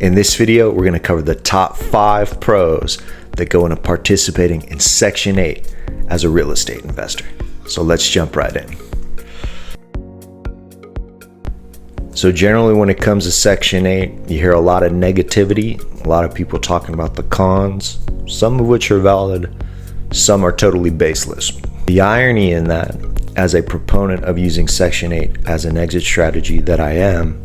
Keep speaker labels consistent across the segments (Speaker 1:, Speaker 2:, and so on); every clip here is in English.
Speaker 1: In this video, we're going to cover the top 5 pros that go into participating in Section 8 as a real estate investor. So let's jump right in. So generally when it comes to Section 8, you hear a lot of negativity, a lot of people talking about the cons, some of which are valid, some are totally baseless. The irony in that, as a proponent of using Section 8 as an exit strategy that I am,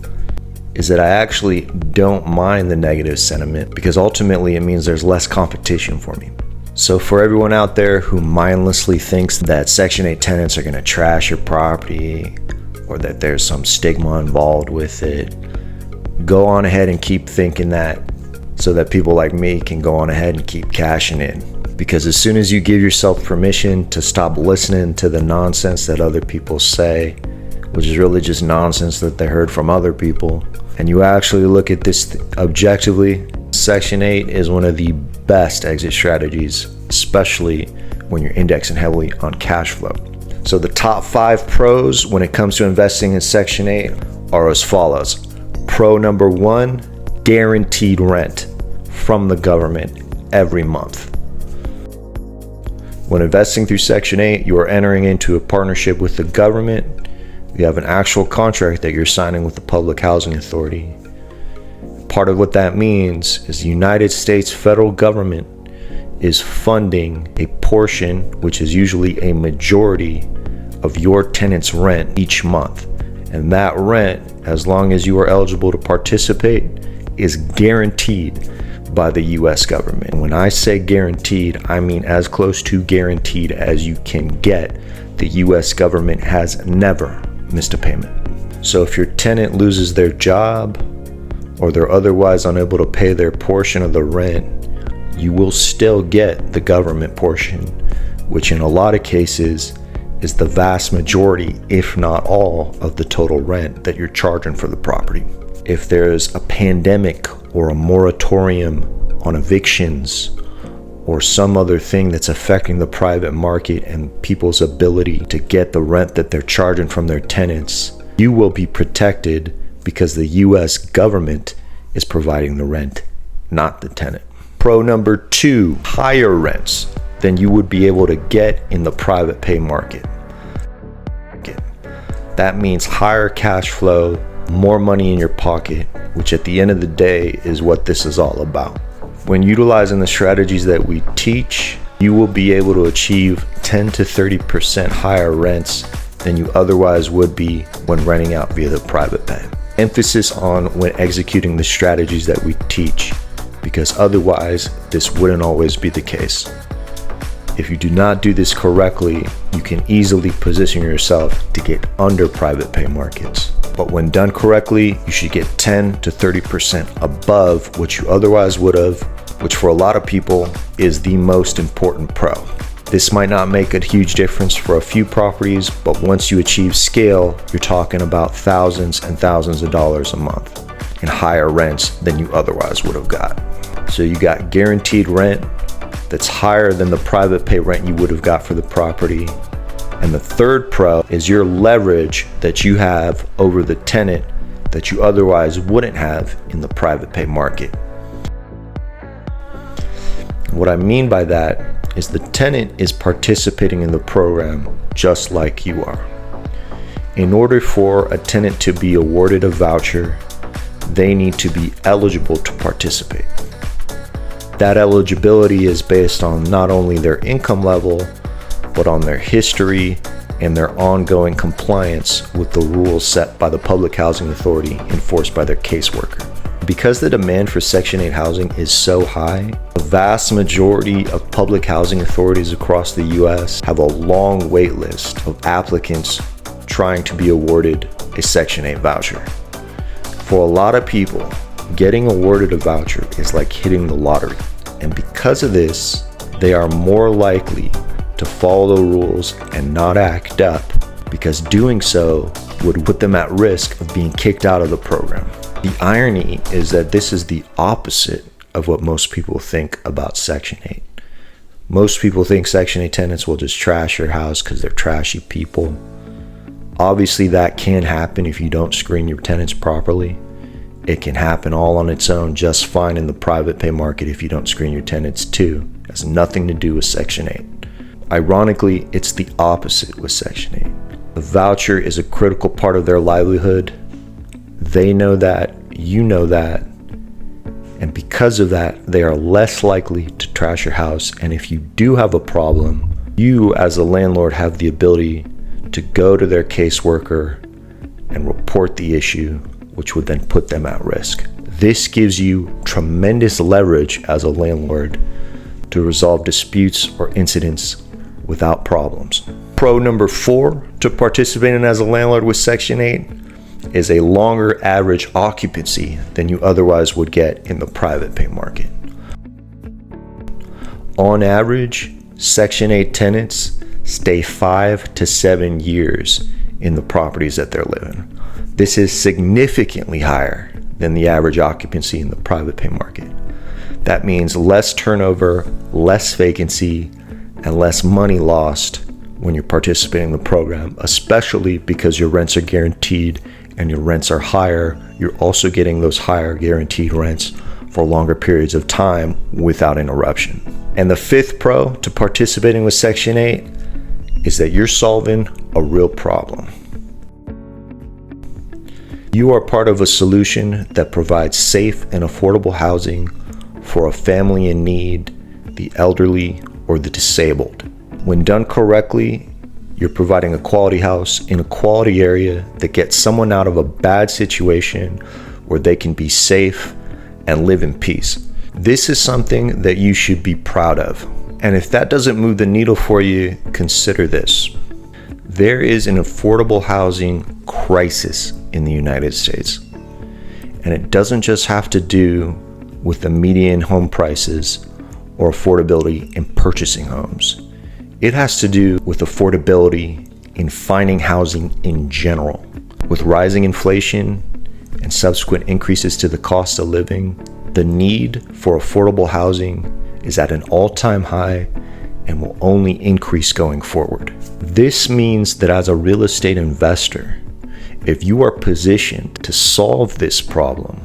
Speaker 1: is that I actually don't mind the negative sentiment because ultimately it means there's less competition for me. So for everyone out there who mindlessly thinks that Section 8 tenants are going to trash your property or that there's some stigma involved with it, go on ahead and keep thinking that so that people like me can go on ahead and keep cashing in. Because as soon as you give yourself permission to stop listening to the nonsense that other people say, which is really just nonsense that they heard from other people, and you actually look at this objectively, Section 8 is one of the best exit strategies, especially when you're indexing heavily on cash flow. So the top 5 pros when it comes to investing in Section 8 are as follows. Pro number 1, guaranteed rent from the government every month. When investing through Section 8, you are entering into a partnership with the government. You have an actual contract that you're signing with the Public Housing Authority. Part of what that means is the United States federal government is funding a portion, which is usually a majority, of your tenant's rent each month. And that rent, as long as you are eligible to participate, is guaranteed by the US government. When I say guaranteed, I mean as close to guaranteed as you can get. The US government has never missed a payment. So if your tenant loses their job or they're otherwise unable to pay their portion of the rent, you will still get the government portion, which in a lot of cases is the vast majority, if not all, of the total rent that you're charging for the property. If there's a pandemic or a moratorium on evictions or some other thing that's affecting the private market and people's ability to get the rent that they're charging from their tenants, you will be protected because the US government is providing the rent, not the tenant. Pro number 2, higher rents than you would be able to get in the private pay market. That means higher cash flow, more money in your pocket, which at the end of the day is what this is all about. When utilizing the strategies that we teach, you will be able to achieve 10 to 30% higher rents than you otherwise would be when renting out via the private pay. Emphasis on when executing the strategies that we teach, because otherwise this wouldn't always be the case. If you do not do this correctly, you can easily position yourself to get under private pay markets. But when done correctly, you should get 10 to 30% above what you otherwise would have, which for a lot of people is the most important pro. This might not make a huge difference for a few properties, but once you achieve scale, you're talking about thousands and thousands of dollars a month in higher rents than you otherwise would have got. So you got guaranteed rent that's higher than the private pay rent you would have got for the property. And the third pro is your leverage that you have over the tenant that you otherwise wouldn't have in the private pay market. What I mean by that is the tenant is participating in the program just like you are. In order for a tenant to be awarded a voucher, they need to be eligible to participate. That eligibility is based on not only their income level, but on their history and their ongoing compliance with the rules set by the Public Housing Authority enforced by their caseworker. Because the demand for Section 8 housing is so high, the vast majority of public housing authorities across the US have a long wait list of applicants trying to be awarded a Section 8 voucher. For a lot of people, getting awarded a voucher is like hitting the lottery. And because of this, they are more likely to follow the rules and not act up, because doing so would put them at risk of being kicked out of the program. The irony is that this is the opposite of what most people think about Section 8. Most people think Section 8 tenants will just trash your house because they're trashy people. Obviously that can happen if you don't screen your tenants properly. It can happen all on its own just fine in the private pay market if you don't screen your tenants too. It has nothing to do with Section 8. Ironically, it's the opposite with Section 8. The voucher is a critical part of their livelihood. They know that, you know that, and because of that, they are less likely to trash your house. And if you do have a problem, you as a landlord have the ability to go to their caseworker and report the issue, which would then put them at risk. This gives you tremendous leverage as a landlord to resolve disputes or incidents without problems. Pro number 4 to participating as a landlord with Section 8 is a longer average occupancy than you otherwise would get in the private pay market. On average, Section 8 tenants stay 5 to 7 years in the properties that they're living. This is significantly higher than the average occupancy in the private pay market. That means less turnover, less vacancy, and less money lost when you're participating in the program, especially because your rents are guaranteed and your rents are higher. You're also getting those higher guaranteed rents for longer periods of time without interruption. And the 5th pro to participating with Section 8 is that you're solving a real problem. You are part of a solution that provides safe and affordable housing for a family in need, the elderly, or the disabled. When done correctly, you're providing a quality house in a quality area that gets someone out of a bad situation where they can be safe and live in peace. This is something that you should be proud of. And if that doesn't move the needle for you, consider this. There is an affordable housing crisis in the United States. And it doesn't just have to do with the median home prices or affordability in purchasing homes. It has to do with affordability in finding housing in general. With rising inflation and subsequent increases to the cost of living, the need for affordable housing is at an all-time high and will only increase going forward. This means that as a real estate investor, if you are positioned to solve this problem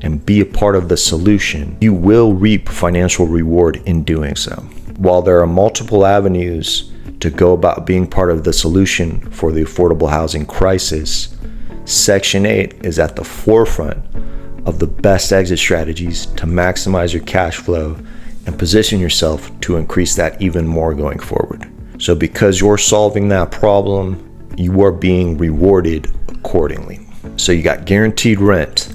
Speaker 1: and be a part of the solution, you will reap financial reward in doing so. While there are multiple avenues to go about being part of the solution for the affordable housing crisis, Section 8 is at the forefront of the best exit strategies to maximize your cash flow and position yourself to increase that even more going forward. So because you're solving that problem, you are being rewarded accordingly. So you got guaranteed rent,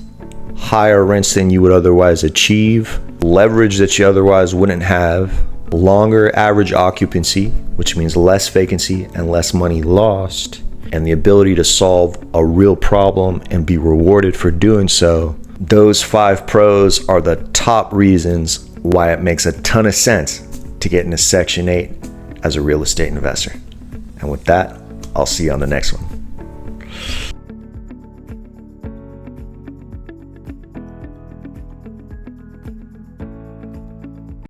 Speaker 1: higher rents than you would otherwise achieve, leverage that you otherwise wouldn't have, longer average occupancy, which means less vacancy and less money lost, and the ability to solve a real problem and be rewarded for doing so. Those 5 pros are the top reasons why it makes a ton of sense to get into Section 8 as a real estate investor. And with that, I'll see you on the next one.